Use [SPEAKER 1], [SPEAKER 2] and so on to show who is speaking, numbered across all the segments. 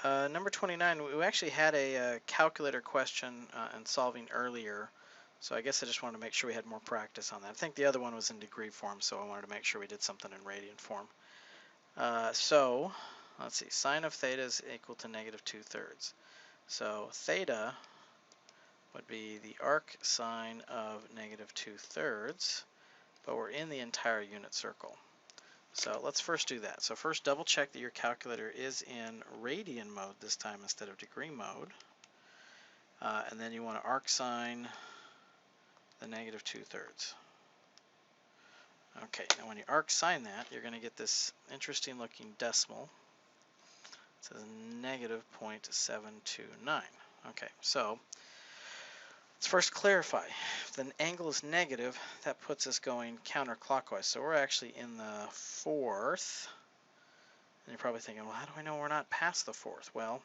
[SPEAKER 1] Number 29, we actually had a calculator question in solving earlier, so I guess I just wanted to make sure we had more practice on that. I think the other one was in degree form, so I wanted to make sure we did something in radian form. So, let's see, sine of theta is equal to negative 2/3. So theta would be the arc sine of negative 2/3, but we're in the entire unit circle. So let's first do that. So first double check that your calculator is in radian mode this time instead of degree mode. And then you want to arc sine the negative 2/3. Okay, now when you arc sine that, you're going to get this interesting looking decimal. It says negative 0.729. Okay, so let's first clarify. If the angle is negative, that puts us going counterclockwise. So we're actually in the fourth. And you're probably thinking, well, how do I know we're not past the fourth? Well,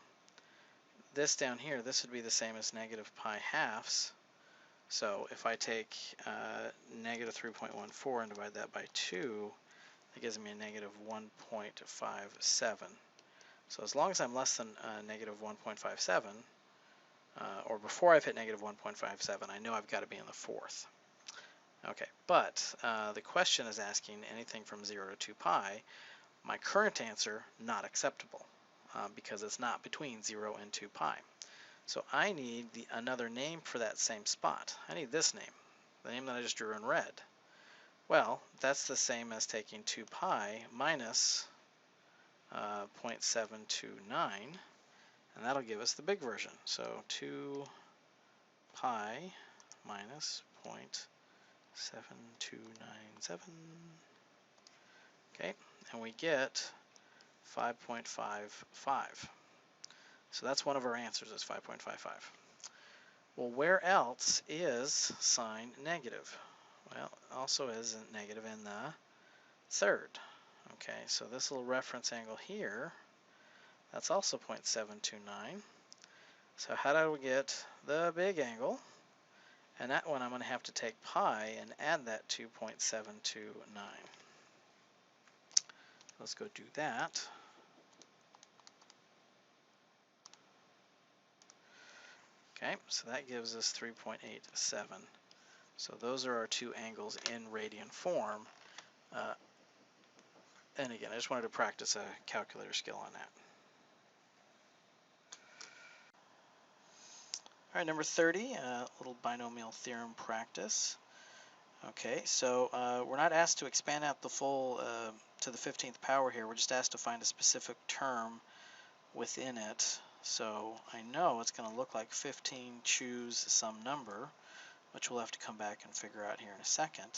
[SPEAKER 1] this down here, this would be the same as negative pi halves. So if I take negative 3.14 and divide that by 2, that gives me a negative 1.57. So as long as I'm less than negative 1.57, or before I've hit negative 1.57, I know I've got to be in the fourth. Okay, but the question is asking anything from 0 to 2 pi. My current answer, not acceptable, because it's not between 0 and 2 pi. So I need another name for that same spot. I need this name, the name that I just drew in red. Well, that's the same as taking 2 pi minus 0.729, and that'll give us the big version. So 2 pi minus 0.7297. Okay, and we get 5.55. So that's one of our answers, is 5.55. Well, where else is sine negative? Well, also is negative in the third. Okay, so this little reference angle here, that's also 0.729. So how do we get the big angle? And that one I'm going to have to take pi and add that to 0.729. Let's go do that. Okay, so that gives us 3.87. So those are our two angles in radian form. And again, I just wanted to practice a calculator skill on that. All right, number 30, a little binomial theorem practice. Okay, so we're not asked to expand out the full to the 15th power here. We're just asked to find a specific term within it. So I know it's going to look like 15 choose some number, which we'll have to come back and figure out here in a second.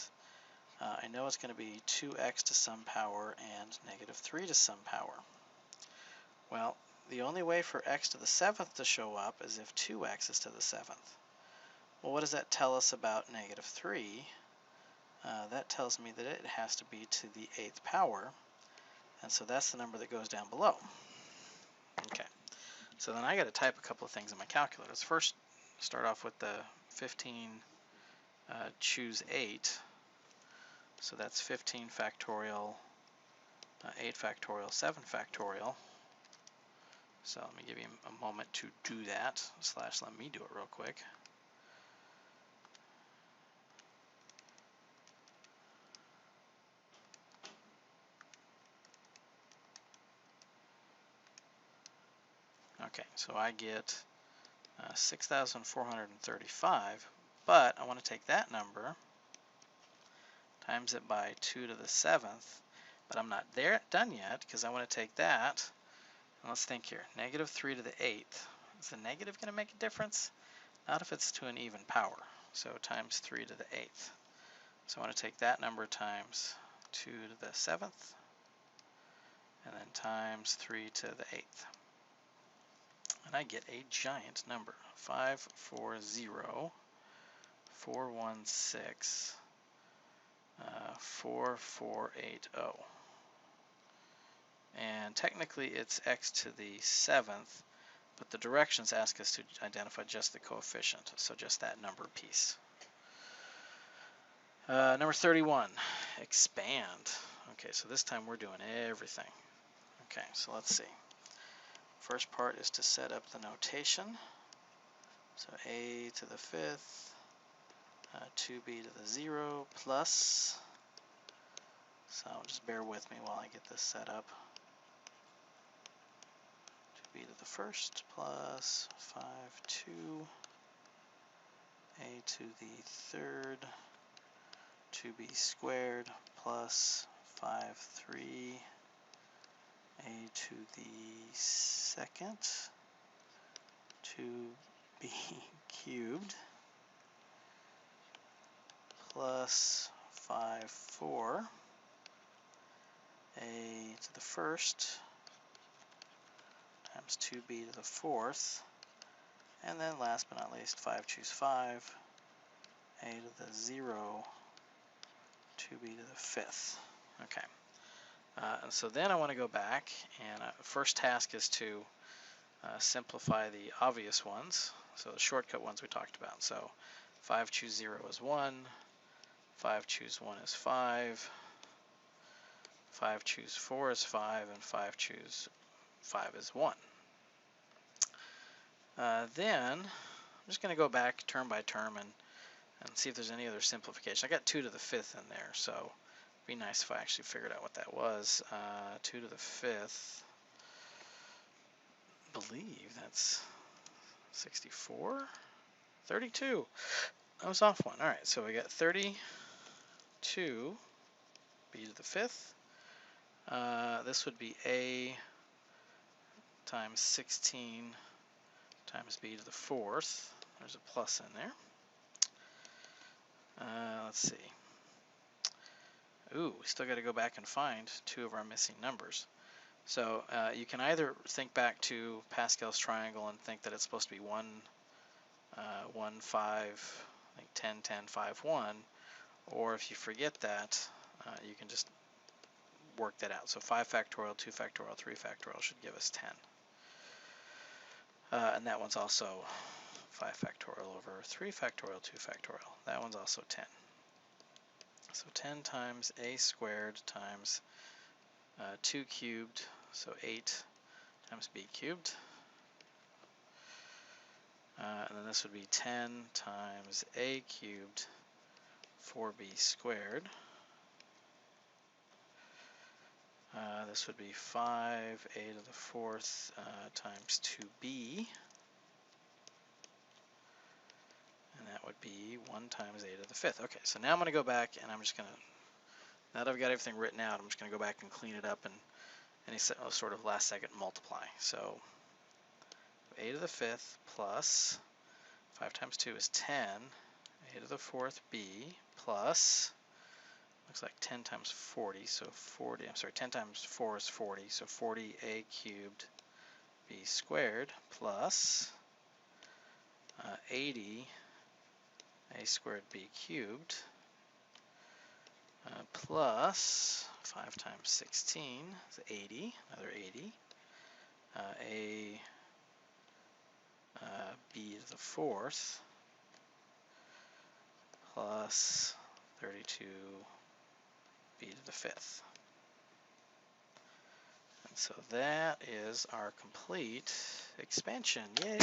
[SPEAKER 1] I know it's going to be 2x to some power and negative 3 to some power. Well, the only way for x to the 7th to show up is if 2x is to the 7th. Well, what does that tell us about negative 3? That tells me that it has to be to the 8th power, and so that's the number that goes down below. Okay, so then I got to type a couple of things in my calculator. Let's first start off with the 15 choose 8. So that's 15 factorial, 8 factorial, 7 factorial. So let me give you a moment to do that, / let me do it real quick. Okay, so I get 6,435, but I want to take that number, times it by 2 to the 7th, but I'm not done yet, because I want to take that, and let's think here, negative 3 to the 8th. Is the negative going to make a difference? Not if it's to an even power, so times 3 to the 8th. So I want to take that number times 2 to the 7th, and then times 3 to the 8th. And I get a giant number, 540,416, 4480. And technically it's x to the 7th, but the directions ask us to identify just the coefficient, so just that number piece. Number 31, expand. Okay, so this time we're doing everything. Okay, so let's see. First part is to set up the notation. So a to the 5th, 2b to the 0 plus, so just bear with me while I get this set up. 2b to the 1st plus 5, 2, a to the 3rd, 2b squared plus 5, 3, a to the 2nd, 2b cubed plus 5, 4, a to the 1st times 2b to the 4th, and then last but not least 5 choose 5, a to the 0, 2b to the 5th. Okay, and so then I want to go back, and first task is to simplify the obvious ones, so the shortcut ones we talked about. So 5 choose 0 is 1, 5 choose 1 is 5, 5 choose 4 is 5, and 5 choose 5 is 1. Then I'm just going to go back term by term and see if there's any other simplification. I got 2 to the 5th in there, so it'd be nice if I actually figured out what that was. 2 to the 5th, I believe that's 64? 32. I was off one. All right, so we got 32 b to the 5th. This would be a times 16 times b to the 4th. There's a plus in there. Let's see. Ooh, we still got to go back and find 2 of our missing numbers. So you can either think back to Pascal's triangle and think that it's supposed to be 1, 1, 5, I think 10, 10, 5, 1, or if you forget that, you can just work that out. So 5 factorial, 2 factorial, 3 factorial should give us 10. And that one's also 5 factorial over 3 factorial, 2 factorial. That one's also 10. So 10 times a squared times 2 cubed, so 8 times b cubed. And then this would be 10 times a cubed 4b squared. This would be 5a to the 4th times 2b. And that would be 1 times a to the 5th. Okay, so now I'm going to go back and I'm just going to, now that I've got everything written out, I'm just going to go back and clean it up and any sort of last second multiply. So a to the 5th plus 5 times 2 is 10, a to the 4th b plus, looks like 10 times 40, so 40, I'm sorry, 10 times 4 is 40, so 40a cubed b squared plus 80 a squared b cubed plus 5 times 16 is 80, another 80, a b to the 4th plus 32 b to the 5th. And so that is our complete expansion. Yay!